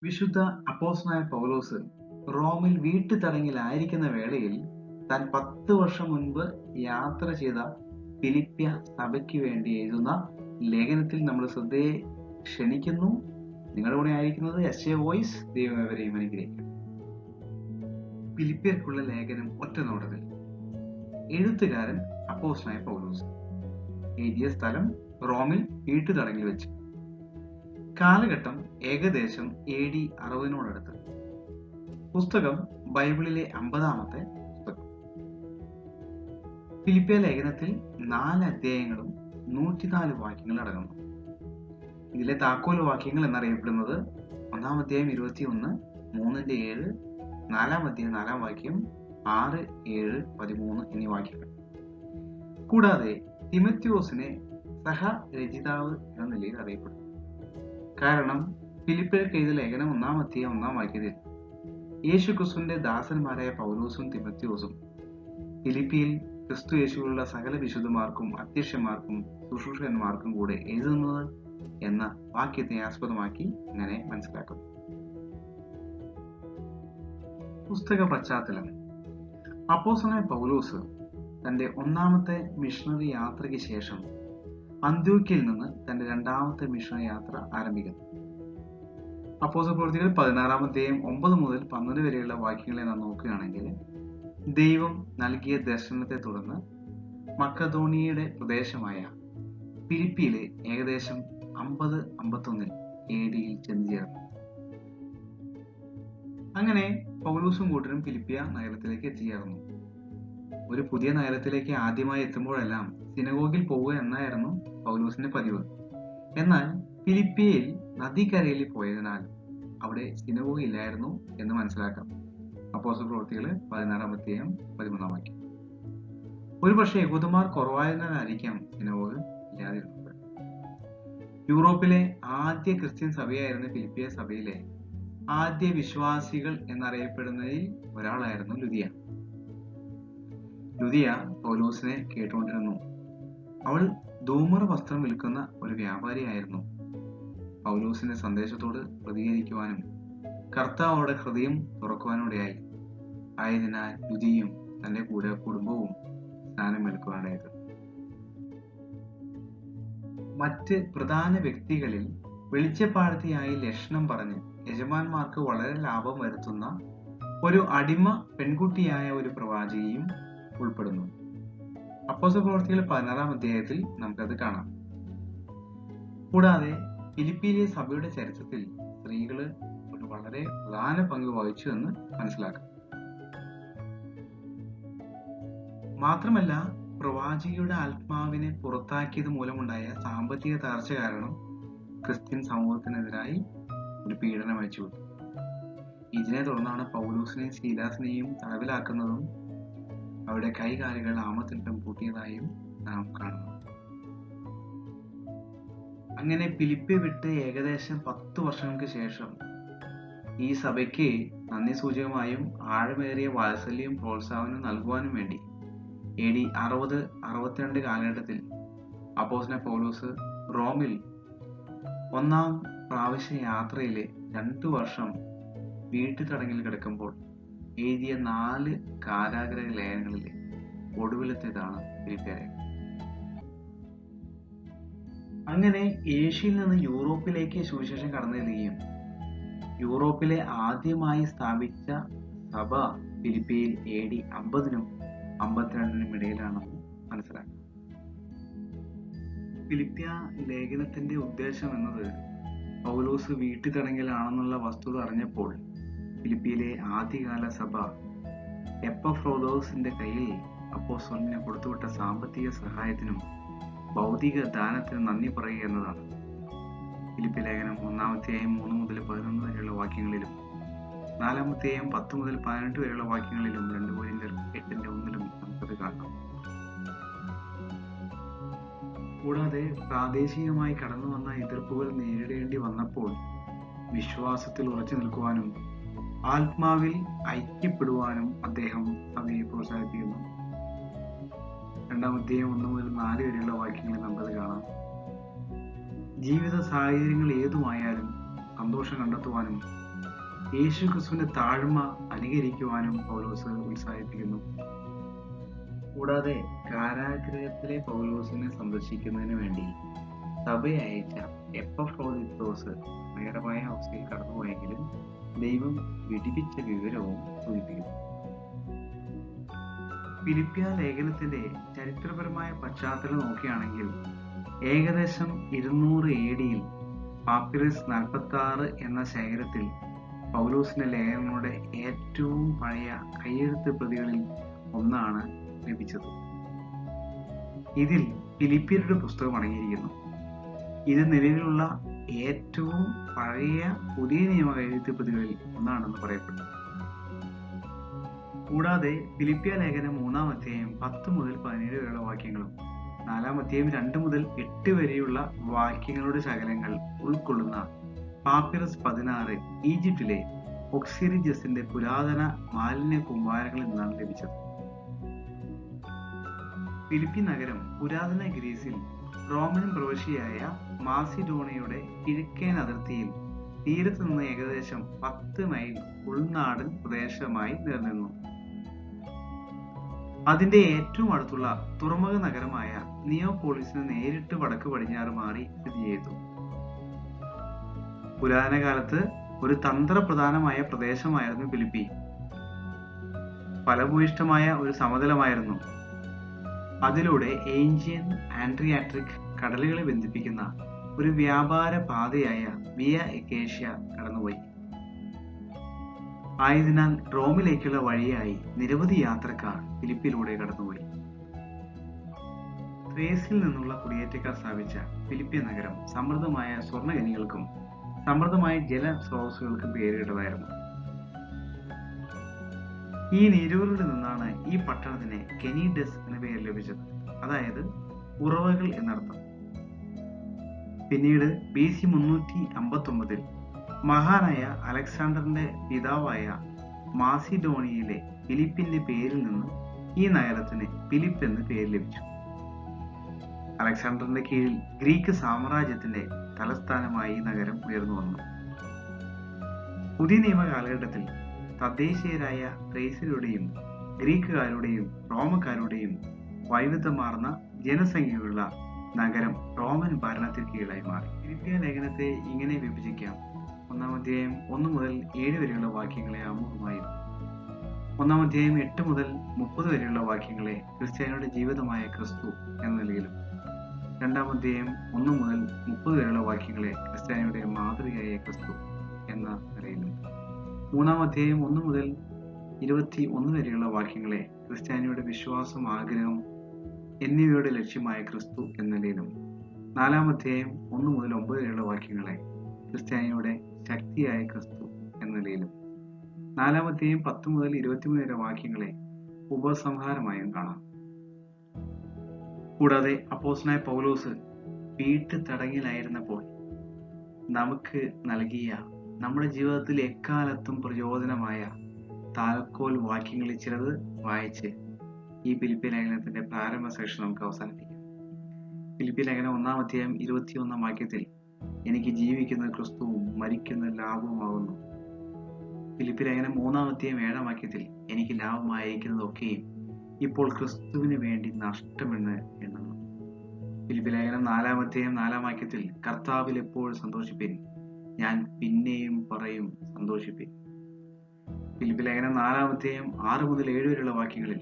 വിശുദ്ധ അപ്പോസ്തലനായ പൗലോസ് റോമിൽ വീട്ടുതടങ്കലിലായിരിക്കുന്ന വേളയിൽ താൻ 10 വർഷം മുൻപ് യാത്ര ചെയ്ത ഫിലിപ്പ്യ സഭയ്ക്ക് വേണ്ടി എഴുതുന്ന ലേഖനത്തിൽ നമ്മൾ ശ്രദ്ധയെ ക്ഷണിക്കുന്നു. നിങ്ങളുടെ കൂടെ ആയിരിക്കുന്നത് എസ് വോയിസ്. ദൈവം അവരെയും അനുഗ്രഹിക്കും. ഫിലിപ്പ്യർക്കുള്ള ലേഖനം ഒറ്റ നോട്ടത്തിൽ. എഴുത്തുകാരൻ അപ്പോസ്തലനായ പൗലോസ്. എഴുതിയ സ്ഥലം റോമിൽ വീട്ടുതടങ്കിൽ വെച്ച്. കാലഘട്ടം ഏകദേശം AD 60 പുസ്തകം ബൈബിളിലെ 50-ാമത്തെ പുസ്തകം. ഫിലിപ്പിയ ലേഖനത്തിൽ 4 അധ്യായങ്ങളും 104 വാക്യങ്ങൾ അടങ്ങുന്നു. ഇതിലെ താക്കോൽ വാക്യങ്ങൾ എന്നറിയപ്പെടുന്നത് 1-ാം അധ്യായം 21, 3-7, 4-ാം അധ്യായം 4-ാം വാക്യം, 6, 7, 13 എന്നീ വാക്യങ്ങൾ. കൂടാതെ തിമോഥെയോസിനെ സഹരചയിതാവ് എന്ന നിലയിൽ അറിയപ്പെടുന്നു. കാരണം ഫിലിപ്പിയർക്ക് എഴുതിയ ലേഖനം 1-ാം അധ്യായം 1-ാം വാക്യത്തിൽ യേശുക്രിസ്തുവിന്റെ ദാസന്മാരായ പൗലോസും തിമോഥെയോസും ഫിലിപ്പിയിൽ ക്രിസ്തു യേശുവിലുള്ള സകല വിശുദ്ധന്മാർക്കും അധ്യക്ഷന്മാർക്കും ശുശ്രൂഷകന്മാർക്കും കൂടെ എഴുതുന്നത് എന്ന വാക്യത്തെ ആസ്പദമാക്കി ഇങ്ങനെ മനസ്സിലാക്കുന്നു. പുസ്തക പശ്ചാത്തലം. അപ്പോസ്തലനായ പൗലോസ് തന്റെ 1-ാമത്തെ മിഷണറി യാത്രയ്ക്ക് ശേഷം അന്ത്യോക്യയിൽ നിന്ന് തന്റെ 2-ാമത്തെ മിഷണറി യാത്ര ആരംഭിക്കുന്നു. അപ്പോസ്തലപ്രവൃത്തികൾ 16-ാം അധ്യായം 9 മുതൽ 12 വരെയുള്ള വാക്യങ്ങളെ നാം നോക്കുകയാണെങ്കിൽ, ദൈവം നൽകിയ ദർശനത്തെ തുടർന്ന് മക്കദോണിയയുടെ പ്രദേശമായ ഫിലിപ്പിയിലെ ഏകദേശം 50-51 AD ചെന്നു ചേർന്നു. അങ്ങനെ പൗലോസും കൂട്ടരും ഫിലിപ്പിയ നഗരത്തിലേക്ക് എത്തിച്ചേർന്നു. ഒരു പുതിയ നഗരത്തിലേക്ക് ആദ്യമായി എത്തുമ്പോഴെല്ലാം സിനഗോഗിൽ പോവുക എന്നായിരുന്നു പൗലോസിന്റെ പതിവ്. എന്നാൽ ഫിലിപ്പിയയിൽ നദിക്കരയിൽ പോയതിനാൽ അവിടെ സിനഗോഗ് ഇല്ലായിരുന്നു എന്ന് മനസ്സിലാക്കാം. അപ്പോസ്തലപ്രവൃത്തികൾ 16-ാം അധ്യായം 13-ാം വാക്യം. ഒരുപക്ഷെ യഹൂദന്മാർ കുറവായതിനാലായിരിക്കാം സിനഗോഗ് ഇല്ലാതിരുന്നത്. യൂറോപ്പിലെ ആദ്യ ക്രിസ്ത്യൻ സഭയായിരുന്ന ഫിലിപ്പിയ സഭയിലെ ആദ്യ വിശ്വാസികൾ എന്നറിയപ്പെടുന്നതിൽ ഒരാളായിരുന്നു ലുദിയ. ലുദിയ പൗലോസിനെ കേട്ടുകൊണ്ടിരുന്നു. അവൾ ധൂമ്ര വസ്ത്രം വിൽക്കുന്ന ഒരു വ്യാപാരിയായിരുന്നു. പൗലോസിന്റെ സന്ദേശത്തോട് പ്രതികരിക്കുവാനും കർത്താവോടെ ഹൃദയം തുറക്കുവാനോടെയായി. ആയതിനാൽ ലുദിയും തന്റെ കൂടെ കുടുംബവും സ്നാനമേൽക്കുവാനായത്. മറ്റ് പ്രധാന വ്യക്തികളിൽ വെളിച്ചപ്പാടത്തിയായി ലക്ഷണം പറഞ്ഞ് യജമാന്മാർക്ക് വളരെ ലാഭം വരുത്തുന്ന ഒരു അടിമ പെൺകുട്ടിയായ ഒരു പ്രവാചകിയും ഉൾപ്പെടുന്നു. അപ്പോസ്തലപ്രവൃത്തികൾ 16-ാം അധ്യായത്തിൽ നമുക്കത് കാണാം. കൂടാതെ ഫിലിപ്പിയിലെ സഭയുടെ ചരിത്രത്തിൽ സ്ത്രീകള് ഒരു വളരെ പ്രധാന പങ്ക് വഹിച്ചു എന്ന് മനസ്സിലാക്കാം. മാത്രമല്ല, പ്രവാചകിയുടെ ആത്മാവിനെ പുറത്താക്കിയത് മൂലമുണ്ടായ സാമ്പത്തിക തകർച്ച കാരണം ക്രിസ്ത്യൻ സമൂഹത്തിനെതിരായി ഒരു പീഡനം അയച്ചുവിട്ടു. ഇതിനെ തുടർന്നാണ് പൗലോസിനെയും ശീലാസിനെയും തടവിലാക്കുന്നതും അവിടെ കൈകാലുകൾ ആമത്തിലിട്ടും പൂട്ടിയതായും നാം കാണുന്നു. അങ്ങനെ ഫിലിപ്പിയെ വിട്ട് ഏകദേശം 10 വർഷങ്ങൾക്ക് ശേഷം ഈ സഭയ്ക്ക് നന്ദി സൂചകമായും ആഴമേറിയ വാത്സല്യവും പ്രോത്സാഹനവും നൽകുവാനും വേണ്ടി AD 60-62 കാലഘട്ടത്തിൽ അപ്പോസ്തലനായ പൗലോസ് റോമിൽ 1-ാം പ്രാവശ്യ യാത്രയിലെ 2 വർഷം വീട്ടുതടങ്കിൽ കിടക്കുമ്പോൾ എഴുതിയ 4 കാരാഗ്രഹ ലേഖനങ്ങളിലെ ഒടുവിലത്തേതാണ് ഫിലിപ്പിയ ലേഖനം. അങ്ങനെ ഏഷ്യയിൽ നിന്ന് യൂറോപ്പിലേക്ക് സുവിശേഷം കടന്നു ചെല്ലുകയും യൂറോപ്പിലെ ആദ്യമായി സ്ഥാപിച്ച സഭ ഫിലിപ്പിയയിൽ AD 50-നും 52-നും ഇടയിലാണെന്ന് മനസ്സിലാക്കാം. ഫിലിപ്പിയ ലേഖനത്തിന്റെ ഉദ്ദേശം എന്നത് പൗലോസ് വീട്ടുതടങ്കലാണെന്നുള്ള വസ്തുത അറിഞ്ഞപ്പോൾ ഫിലിപ്പിയിലെ ആദ്യകാല സഭ എപ്പഫ്രോദോസിന്റെ കയ്യിൽ അപ്പോസ്തലന് കൊടുത്തുവിട്ട സാമ്പത്തിക സഹായത്തിനും ഭൗതിക ദാനത്തിനും നന്ദി പറയുക എന്നതാണ്. ഫിലിപ്പിയ ലേഖനം 1-ാം അധ്യായം 3 മുതൽ 11 വരെയുള്ള വാക്യങ്ങളിലും 4-ാം അധ്യായം 10 മുതൽ 18 വരെയുള്ള വാക്യങ്ങളിലും 2 കൊരിന്ത്യർ 8:1 നമുക്കത് കാണാം. കൂടാതെ പ്രാദേശികമായി കടന്നു വന്ന എതിർപ്പുകൾ നേരിടേണ്ടി വന്നപ്പോൾ വിശ്വാസത്തിൽ ഉറച്ചു നിൽക്കുവാനും ആത്മാവിൽ ഐക്യപ്പെടുവാനും അദ്ദേഹം സഭയെ പ്രോത്സാഹിപ്പിക്കുന്നു. 2-ാം അധ്യായം 1 മുതൽ 4 വരെയുള്ള വാക്യങ്ങളിൽ നമുക്കത് കാണാം. ജീവിത സാഹചര്യങ്ങൾ ഏതുമായാലും സന്തോഷം കണ്ടെത്തുവാനും യേശു ക്രിസ്തുവിന്റെ താഴ്മ അനുകരിക്കുവാനും പൗലോസ് ഉത്സാഹിപ്പിക്കുന്നു. കൂടാതെ കാരാഗൃഹത്തിലെ പൗലോസിനെ സന്ദർശിക്കുന്നതിന് വേണ്ടി സഭയെ അയച്ച എപ്പഫ്രോദിത്തോസ് നേരമായ അവസ്ഥയിൽ കടന്നുപോയെങ്കിലും ദൈവം വിടിപ്പിച്ച വിവരവും സൂചിപ്പിക്കുന്നു. ഫിലിപ്പിയ ലേഖനത്തിന്റെ ചരിത്രപരമായ പശ്ചാത്തലം നോക്കുകയാണെങ്കിൽ ഏകദേശം 200 AD പാപ്പിറസ് 46 എന്ന ശേഖരത്തിൽ പൗലോസിന്റെ ലേഖനങ്ങളുടെ ഏറ്റവും പഴയ കയ്യെഴുത്ത് പ്രതികളിൽ ഒന്നാണ് ലഭിച്ചത്. ഇതിൽ ഫിലിപ്പിയരുടെ പുസ്തകം അടങ്ങിയിരിക്കുന്നു. ഇത് നിലവിലുള്ള ഏറ്റവും പഴയ പുതിയ നിയമ കയ്യെഴുത്ത് പ്രതികളിൽ ഒന്നാണെന്ന് പറയപ്പെടുന്നു. കൂടാതെ ഫിലിപ്പിയ ലേഖനം 3-ാം അധ്യായം 10 മുതൽ 17 വരെയുള്ള വാക്യങ്ങളും 4-ാം അധ്യായം 2 മുതൽ 8 വരെയുള്ള വാക്യങ്ങളുടെ ശകലങ്ങൾ ഉൾക്കൊള്ളുന്ന പാപ്പിറസ് 16 ഈജിപ്തിലെ ഒക്സിറിജസിന്റെ പുരാതന മാലിന്യ കുമ്പാരങ്ങളിൽ നിന്നാണ് ലഭിച്ചത്. ഫിലിപ്പി നഗരം പുരാതന ഗ്രീസിൽ റോമൻ പ്രവിശ്യയായ മാസിഡോണിയയുടെ കിഴക്കൻ അതിർത്തിയിൽ തീരത്ത് നിന്ന് ഏകദേശം 10 മൈൽ ഉൾനാടൻ പ്രദേശമായി നിലനിന്നു. അതിന്റെ ഏറ്റവും അടുത്തുള്ള തുറമുഖ നഗരമായ നിയോപോളിസിന് നേരിട്ട് വടക്ക് പടിഞ്ഞാറ് മാറി സ്ഥിതി ചെയ്തു. പുരാതന കാലത്ത് ഒരു തന്ത്രപ്രധാനമായ പ്രദേശമായിരുന്നു ഫിലിപ്പി. ഫലഭൂയിഷ്ഠമായ ഒരു സമതലമായിരുന്നു. അതിലൂടെ ഏൻഷ്യൻ ആൻഡ്രിയാട്രിക് കടലുകളെ ബന്ധിപ്പിക്കുന്ന ഒരു വ്യാപാര പാതയായ വിയ എക്കേഷ്യ കടന്നുപോയി. ആയതിനാൽ റോമിലേക്കുള്ള വഴിയായി നിരവധി യാത്രക്കാർ ഫിലിപ്പിലൂടെ കടന്നുപോയി. ത്രേസിൽ നിന്നുള്ള കുടിയേറ്റക്കാർ സ്ഥാപിച്ച ഫിലിപ്പിയ നഗരം സമൃദ്ധമായ സ്വർണ്ണഖനികൾക്കും സമൃദ്ധമായ ജലസ്രോതസ്സുകൾക്കും പേരുകേട്ടതായിരുന്നു. ഈ നീരുകളുടെ നിന്നാണ് ഈ പട്ടണത്തിന് കെനീഡസ് എന്ന പേര് ലഭിച്ചത്, അതായത് ഉറവകൾ എന്നർത്ഥം. പിന്നീട് BC 359 മഹാനായ അലക്സാണ്ടറിന്റെ പിതാവായ മാസിഡോണിയയിലെ ഫിലിപ്പിന്റെ പേരിൽ നിന്ന് ഈ നഗരത്തിന് ഫിലിപ്പ് എന്ന് പേര് ലഭിച്ചു. അലക്സാണ്ടറിന്റെ കീഴിൽ ഗ്രീക്ക് സാമ്രാജ്യത്തിന്റെ തലസ്ഥാനമായി ഈ നഗരം ഉയർന്നു വന്നു. പുതിയ നിയമ കാലഘട്ടത്തിൽ തദ്ദേശീയരായ ത്രേസ്യരുടെയും ഗ്രീക്കുകാരുടെയും റോമക്കാരുടെയും വൈവിധ്യമാർന്ന ജനസംഖ്യയുള്ള നഗരം റോമൻ ഭരണത്തിൽ കീഴിലായി മാറി. ഫിലിപ്പിയ ലേഖനത്തെ ഇങ്ങനെ വിഭജിക്കാം. 1-ാം അധ്യായം 1 മുതൽ 7 വരെയുള്ള വാക്യങ്ങളെ ആമുഖമായും 1-ാം അധ്യായം 8 മുതൽ 30 വരെയുള്ള വാക്യങ്ങളെ ക്രിസ്ത്യാനിയുടെ ജീവിതമായ ക്രിസ്തു എന്ന നിലയിലും 2-ാം അധ്യായം 1 മുതൽ 30 വരെയുള്ള വാക്യങ്ങളെ ക്രിസ്ത്യാനിയുടെ മാതൃകയായ ക്രിസ്തു എന്ന നിലയിലും 3-ാം അധ്യായം 1 മുതൽ 21 വരെയുള്ള വാക്യങ്ങളെ ക്രിസ്ത്യാനിയുടെ വിശ്വാസം, ആഗ്രഹം എന്നിവയുടെ ലക്ഷ്യമായ ക്രിസ്തു എന്ന നിലയിലും 4-ാം അധ്യായം 1 മുതൽ 9 വരെയുള്ള വാക്യങ്ങളെ ക്രിസ്ത്യാനിയുടെ ശക്തിയായ ക്രിസ്തു എന്ന നിലയിലും 4-ാം അധ്യായം 10 മുതൽ 23 വരെ വാക്യങ്ങളെ ഉപസംഹാരമായും കാണാം. കൂടാതെ അപ്പോസ്തലനായ പൗലോസ് വീട്ടുതടങ്കലിലായിരുന്നപ്പോൾ നമുക്ക് നൽകിയ നമ്മുടെ ജീവിതത്തിൽ എക്കാലത്തും പ്രചോദനമായ താൽക്കോൽ വാക്യങ്ങളിൽ ചിലത് വായിച്ച് ഈ ഫിലിപ്പിയ ലേഖനത്തിന്റെ പ്രാരംഭ സെക്ഷൻ നമുക്ക് അവസാനിപ്പിക്കാം. ഫിലിപ്പിയ ലേഖനം 1-ാം അധ്യായം 21-ാം വാക്യത്തിൽ എനിക്ക് ജീവിക്കുന്ന ക്രിസ്തുവും മരിക്കുന്ന ലാഭവുമാകുന്നു. ഫിലിപ്പിയ ലേഖനം 3-ാം അധ്യായം 7-ാം വാക്യത്തിൽ എനിക്ക് ലാഭമായിരിക്കുന്നതൊക്കെയും ഇപ്പോൾ ക്രിസ്തുവിന് വേണ്ടി നഷ്ടമെന്ന് എണ്ണുന്നു. ഫിലിപ്പിയ ലേഖനം 4-ാം അധ്യായം 4-ാം വാക്യത്തിൽ കർത്താവിൽ എപ്പോഴും സന്തോഷിപ്പിൻ, ഞാൻ പിന്നെയും പറയും സന്തോഷിപ്പിൻ. ഫിലിപ്പിയ ലേഖനം 4-ാം അധ്യായം 6 മുതൽ 7 വരെയുള്ള വാക്യങ്ങളിൽ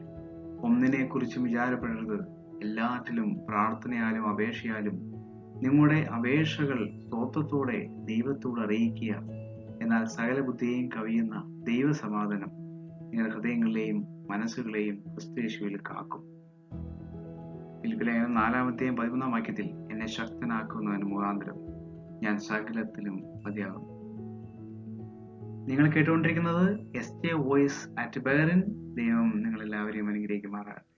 ഒന്നിനെ കുറിച്ചും വിചാരപ്പെടരുത്, എല്ലാറ്റിലും പ്രാർത്ഥനയാലും അപേക്ഷയാലും നിങ്ങളുടെ അപേക്ഷകൾ സ്തോത്രത്തോടെ ദൈവത്തോട് അറിയിക്കുക. എന്നാൽ സകല ബുദ്ധിയെയും കവിയുന്ന ദൈവസമാധാനം നിങ്ങളുടെ ഹൃദയങ്ങളെയും മനസ്സുകളെയും ക്രിസ്തുയേശുവിൽ കാക്കും. ഫിലിപ്പിയ ലേഖനം 4-ാം അധ്യായം 13-ാം വാക്യത്തിൽ എന്നെ ശക്തനാക്കുന്നതിന് മുഖാന്തരം ഞാൻ സകലത്തിലും മതിയാകും. നിങ്ങൾ കേട്ടുകൊണ്ടിരിക്കുന്നത് SJ വോയിസ് അറ്റ് ബെഹറിൻ. ദൈവം നിങ്ങളെല്ലാവരെയും അനുഗ്രഹിക്കുമാറാകട്ടെ.